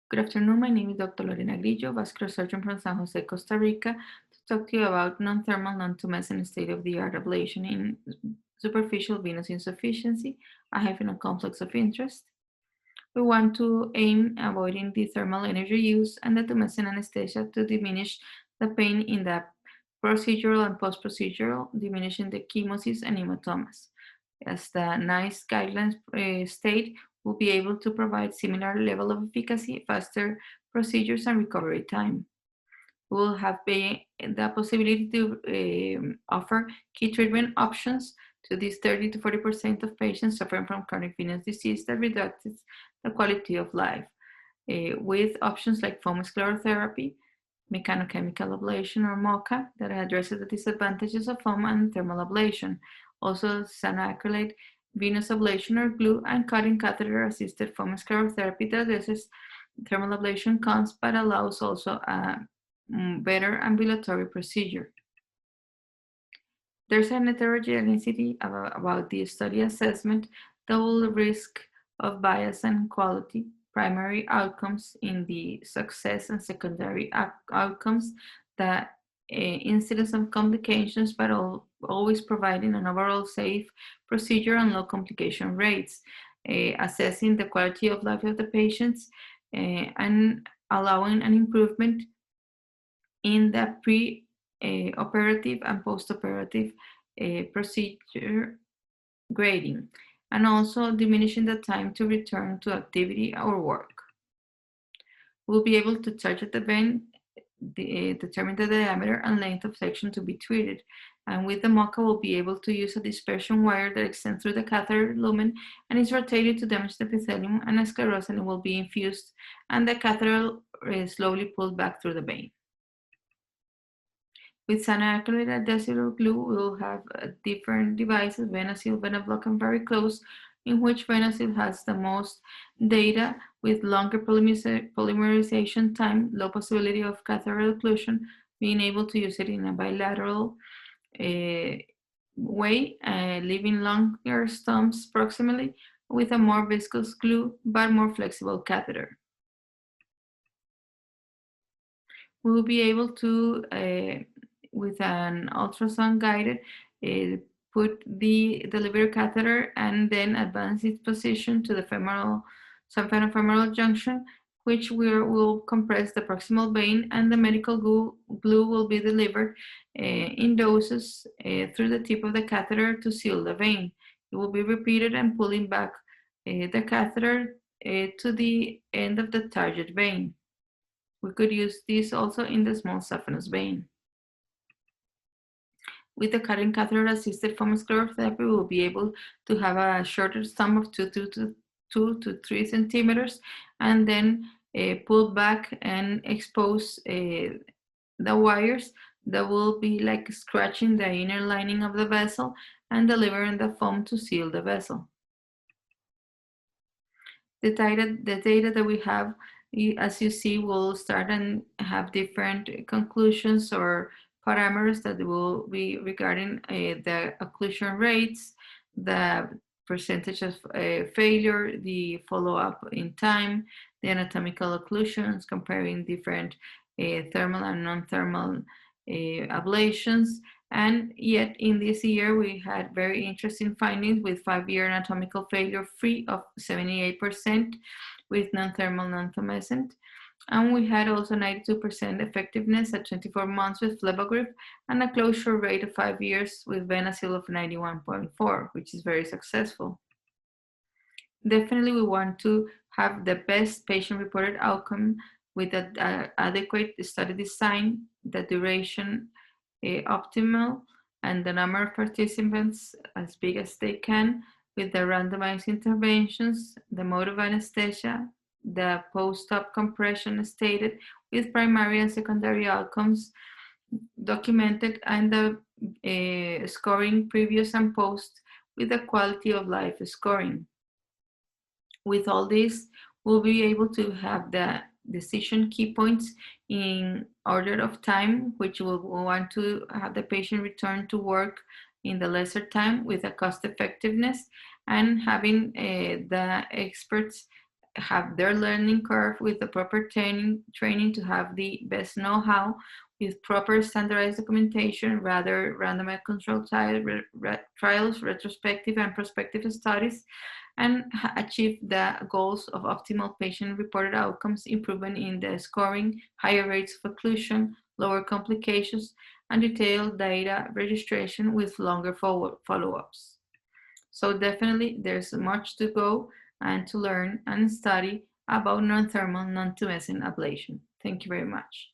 Good afternoon. My name is Dr. Lorena Grillo, vascular surgeon from San Jose, Costa Rica, to talk to you about non-thermal, non-tumescent state-of-the-art ablation in superficial venous insufficiency, a hyphenol complex of interest. We want to aim avoiding the thermal energy use and the tumescent anesthesia to diminish the pain in the procedural and post-procedural, diminishing the chemosis and hematomas. As the NICE guidelines state, we'll be able to provide similar level of efficacy, faster procedures, and recovery time. We'll have the possibility to offer key treatment options to these 30 to 40% of patients suffering from chronic venous disease that reduces the quality of life, with options like foam sclerotherapy, mechanochemical ablation or MOCA that addresses the disadvantages of foam and thermal ablation. Also, cyanoacrylate venous ablation or glue and cutting catheter assisted foam sclerotherapy that addresses thermal ablation cons but allows also a better ambulatory procedure. There's an heterogeneity about the study assessment, double risk of bias and quality, primary outcomes in the success and secondary outcomes, the incidence of complications, but always providing an overall safe procedure and low complication rates, assessing the quality of life of the patients, and allowing an improvement in the pre-operative and post-operative procedure grading, and also diminishing the time to return to activity or work. We'll be able to target the vein, determine the diameter and length of section to be treated. And with the MOCA, we'll be able to use a dispersion wire that extends through the catheter lumen and is rotated to damage the epithelium, and a sclerosant will be infused, and the catheter is slowly pulled back through the vein. With cyanoacrylate adhesive glue, we will have different devices, VenaSeal, VenaBlock, and very close, in which VenaSeal has the most data with longer polymerization time, low possibility of catheter occlusion, being able to use it in a bilateral way, leaving longer stumps proximally with a more viscous glue but more flexible catheter. We will be able to, with an ultrasound guided, put the delivery catheter and then advance its position to the subfemoral junction, which will compress the proximal vein, and the medical glue will be delivered in doses through the tip of the catheter to seal the vein. It will be repeated and pulling back the catheter to the end of the target vein. We could use this also in the small saphenous vein. With the cutting catheter assisted foam sclerotherapy, we will be able to have a shorter stump of 2 to 3 centimeters, and then pull back and expose the wires that will be like scratching the inner lining of the vessel and delivering the foam to seal the vessel. The data that we have, as you see, will start and have different conclusions or parameters that will be regarding the occlusion rates, the percentage of failure, the follow-up in time, the anatomical occlusions, comparing different thermal and non-thermal ablations. And yet in this year, we had very interesting findings with 5-year anatomical failure free of 78% with non-thermal, non-tumescent. And we had also 92% effectiveness at 24 months with Flebogrip, and a closure rate of 5 years with VenaSeal of 91.4, which is very successful. Definitely we want to have the best patient-reported outcome with an adequate study design, the duration optimal, and the number of participants as big as they can, with the randomized interventions, the mode of anesthesia, the post-op compression stated, with primary and secondary outcomes documented, and the scoring previous and post with the quality of life scoring. With all this, we'll be able to have the decision key points in order of time, which we'll want to have the patient return to work in the lesser time with a cost effectiveness, and having the experts have their learning curve with the proper training to have the best know-how with proper standardized documentation, rather randomized controlled trials, retrospective and prospective studies, and achieve the goals of optimal patient-reported outcomes, improvement in the scoring, higher rates of occlusion, lower complications, and detailed data registration with longer follow-ups. So definitely there's much to go and to learn and study about non-thermal, non-tumescent ablation. Thank you very much.